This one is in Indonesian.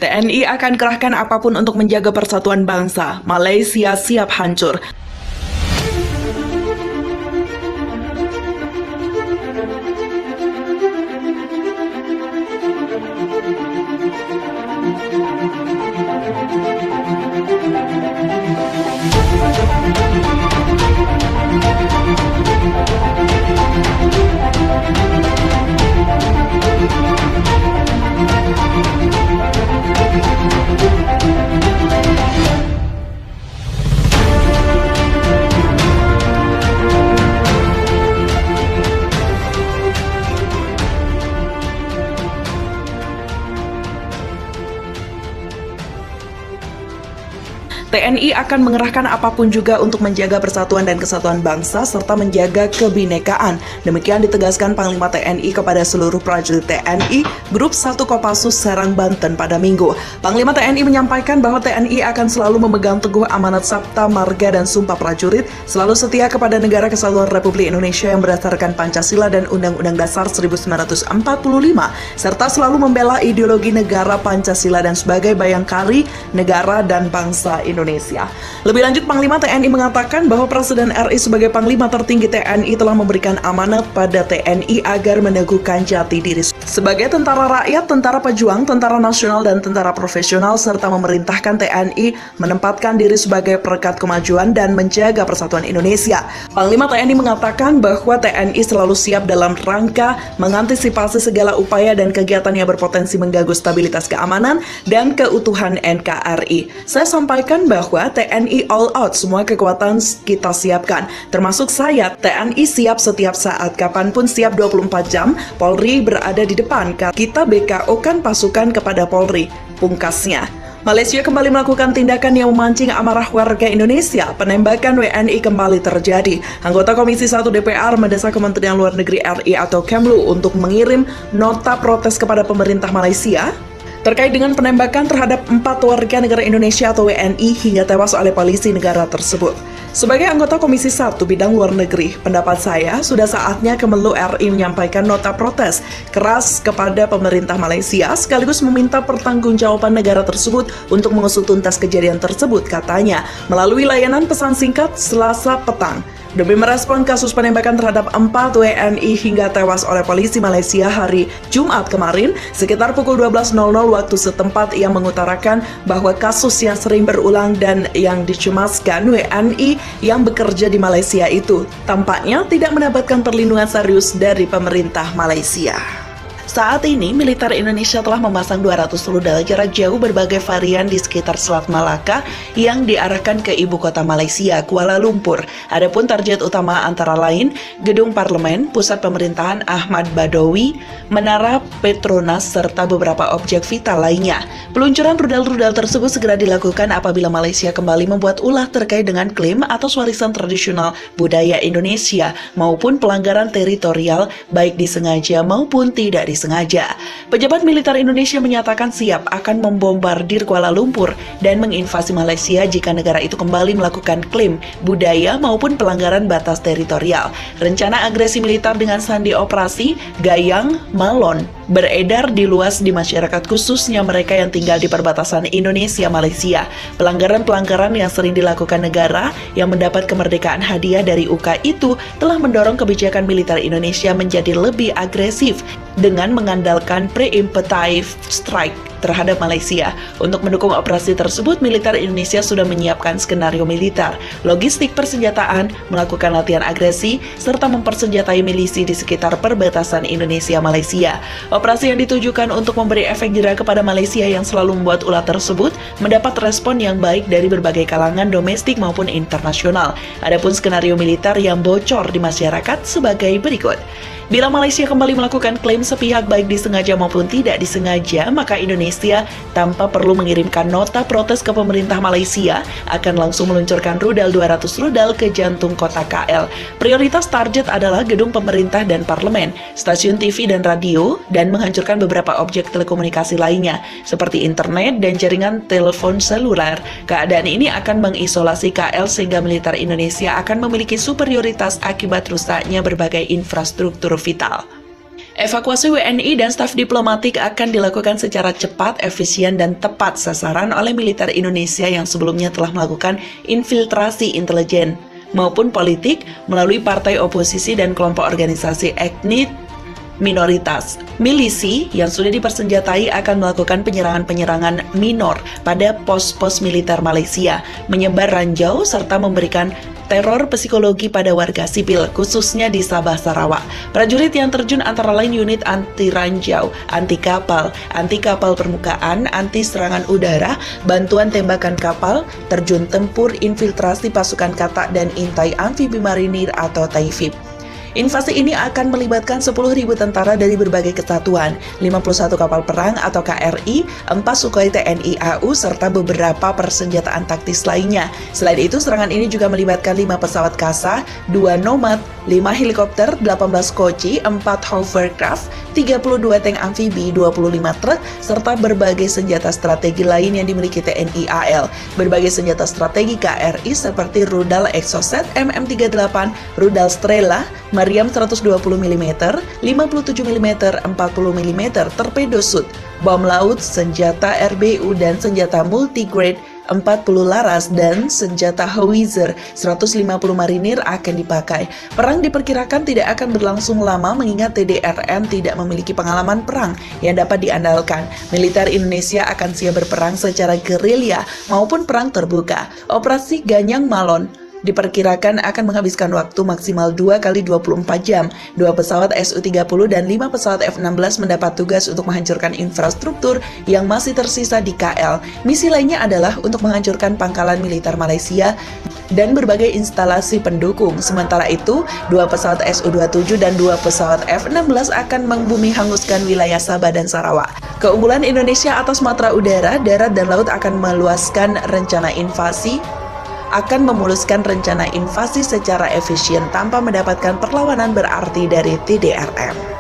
TNI akan kerahkan apapun untuk menjaga persatuan bangsa. Malaysia siap hancur. TNI akan mengerahkan apapun juga untuk menjaga persatuan dan kesatuan bangsa serta menjaga kebinekaan. Demikian ditegaskan Panglima TNI kepada seluruh prajurit TNI Grup 1 Kopassus Serang, Banten pada Minggu. Panglima TNI menyampaikan bahwa TNI akan selalu memegang teguh amanat Sabta Marga dan Sumpah Prajurit, selalu setia kepada Negara Kesatuan Republik Indonesia yang berdasarkan Pancasila dan Undang-Undang Dasar 1945, serta selalu membela ideologi negara Pancasila dan sebagai bayangkari negara dan bangsa Indonesia. Lebih lanjut, Panglima TNI mengatakan bahwa Presiden RI sebagai Panglima tertinggi TNI telah memberikan amanat pada TNI agar meneguhkan jati diri sebagai tentara rakyat, tentara pejuang, tentara nasional, dan tentara profesional, serta memerintahkan TNI menempatkan diri sebagai perekat kemajuan dan menjaga persatuan Indonesia. Panglima TNI mengatakan bahwa TNI selalu siap dalam rangka mengantisipasi segala upaya dan kegiatan yang berpotensi mengganggu stabilitas keamanan dan keutuhan NKRI. Saya sampaikan bahwa TNI all out, semua kekuatan kita siapkan, termasuk saya. TNI siap setiap saat, kapanpun siap 24 jam, Polri berada di depan. Kita BKO-kan pasukan kepada Polri, pungkasnya. Malaysia kembali melakukan tindakan yang memancing amarah warga Indonesia. Penembakan WNI kembali terjadi. Anggota Komisi 1 DPR mendesak Kementerian Luar Negeri RI atau Kemlu untuk mengirim nota protes kepada pemerintah Malaysia terkait dengan penembakan terhadap 4 warga negara Indonesia atau WNI hingga tewas oleh polisi negara tersebut. Sebagai anggota Komisi 1 Bidang Luar Negeri, pendapat saya sudah saatnya Kemenlu RI menyampaikan nota protes keras kepada pemerintah Malaysia sekaligus meminta pertanggungjawaban negara tersebut untuk mengusut tuntas kejadian tersebut, katanya, melalui layanan pesan singkat Selasa petang. Demi merespon kasus penembakan terhadap 4 WNI hingga tewas oleh polisi Malaysia hari Jumat kemarin, sekitar pukul 12.00 waktu setempat, yang mengutarakan bahwa kasus yang sering berulang dan yang dicemaskan WNI yang bekerja di Malaysia itu tampaknya tidak mendapatkan perlindungan serius dari pemerintah Malaysia. Saat ini, militer Indonesia telah memasang 200 rudal jarak jauh berbagai varian di sekitar Selat Malaka yang diarahkan ke ibu kota Malaysia, Kuala Lumpur. Adapun target utama antara lain Gedung Parlemen, Pusat Pemerintahan Ahmad Badawi, Menara Petronas, serta beberapa objek vital lainnya. Peluncuran rudal-rudal tersebut segera dilakukan apabila Malaysia kembali membuat ulah terkait dengan klaim atas warisan tradisional budaya Indonesia maupun pelanggaran teritorial baik disengaja maupun tidak disengaja. Pejabat militer Indonesia menyatakan siap akan membombardir Kuala Lumpur dan menginvasi Malaysia jika negara itu kembali melakukan klaim budaya maupun pelanggaran batas teritorial. Rencana agresi militer dengan sandi operasi Gayang Malon beredar di luas di masyarakat, khususnya mereka yang tinggal di perbatasan Indonesia-Malaysia. Pelanggaran-pelanggaran yang sering dilakukan negara yang mendapat kemerdekaan hadiah dari UK itu telah mendorong kebijakan militer Indonesia menjadi lebih agresif dengan mengandalkan preemptive strike terhadap Malaysia. Untuk mendukung operasi tersebut, militer Indonesia sudah menyiapkan skenario militer, logistik persenjataan, melakukan latihan agresi, serta mempersenjatai milisi di sekitar perbatasan Indonesia-Malaysia. Operasi yang ditujukan untuk memberi efek jera kepada Malaysia yang selalu membuat ulah tersebut mendapat respon yang baik dari berbagai kalangan domestik maupun internasional. Adapun skenario militer yang bocor di masyarakat sebagai berikut. Bila Malaysia kembali melakukan klaim sepihak baik disengaja maupun tidak disengaja, maka Indonesia tanpa perlu mengirimkan nota protes ke pemerintah Malaysia akan langsung meluncurkan rudal 200 rudal ke jantung kota KL. Prioritas target adalah gedung pemerintah dan parlemen, stasiun TV dan radio, dan menghancurkan beberapa objek telekomunikasi lainnya seperti internet dan jaringan telepon seluler. Keadaan ini akan mengisolasi KL sehingga militer Indonesia akan memiliki superioritas akibat rusaknya berbagai infrastruktur vital. Evakuasi WNI dan staf diplomatik akan dilakukan secara cepat, efisien, dan tepat sasaran oleh militer Indonesia yang sebelumnya telah melakukan infiltrasi intelijen maupun politik melalui partai oposisi dan kelompok organisasi etnis minoritas. Milisi yang sudah dipersenjatai akan melakukan penyerangan-penyerangan minor pada pos-pos militer Malaysia, menyebar ranjau serta memberikan teror psikologi pada warga sipil, khususnya di Sabah, Sarawak. Prajurit yang terjun antara lain unit anti ranjau, anti kapal permukaan, anti serangan udara, bantuan tembakan kapal, terjun tempur, infiltrasi pasukan katak dan intai amfibi marinir atau TAIFIB. Invasi ini akan melibatkan 10.000 tentara dari berbagai kesatuan, 51 kapal perang atau KRI, 4 Sukhoi TNI AU, serta beberapa persenjataan taktis lainnya. Selain itu, serangan ini juga melibatkan 5 pesawat Kasa, 2 Nomad, 5 helikopter, 18 Koci, 4 hovercraft, 32 tank amfibi, 25 truk, serta berbagai senjata strategi lain yang dimiliki TNI AL. Berbagai senjata strategi KRI seperti rudal Exocet MM38, rudal Strela, Meriam 120 mm, 57 mm, 40 mm, torpedo Sud, bom laut, senjata RBU dan senjata multigrade 40 laras dan senjata howitzer 150 marinir akan dipakai. Perang diperkirakan tidak akan berlangsung lama mengingat TDRM tidak memiliki pengalaman perang yang dapat diandalkan. Militer Indonesia akan siap berperang secara gerilya maupun perang terbuka. Operasi Ganyang Malon diperkirakan akan menghabiskan waktu maksimal 2 kali 24 jam. 2 pesawat Su-30 dan 5 pesawat F-16 mendapat tugas untuk menghancurkan infrastruktur yang masih tersisa di KL. Misi lainnya adalah untuk menghancurkan pangkalan militer Malaysia dan berbagai instalasi pendukung. Sementara itu, 2 pesawat Su-27 dan 2 pesawat F-16 akan membumi hanguskan wilayah Sabah dan Sarawak. Keunggulan Indonesia atas matra udara, darat, dan laut akan memuluskan rencana invasi secara efisien tanpa mendapatkan perlawanan berarti dari TDRM.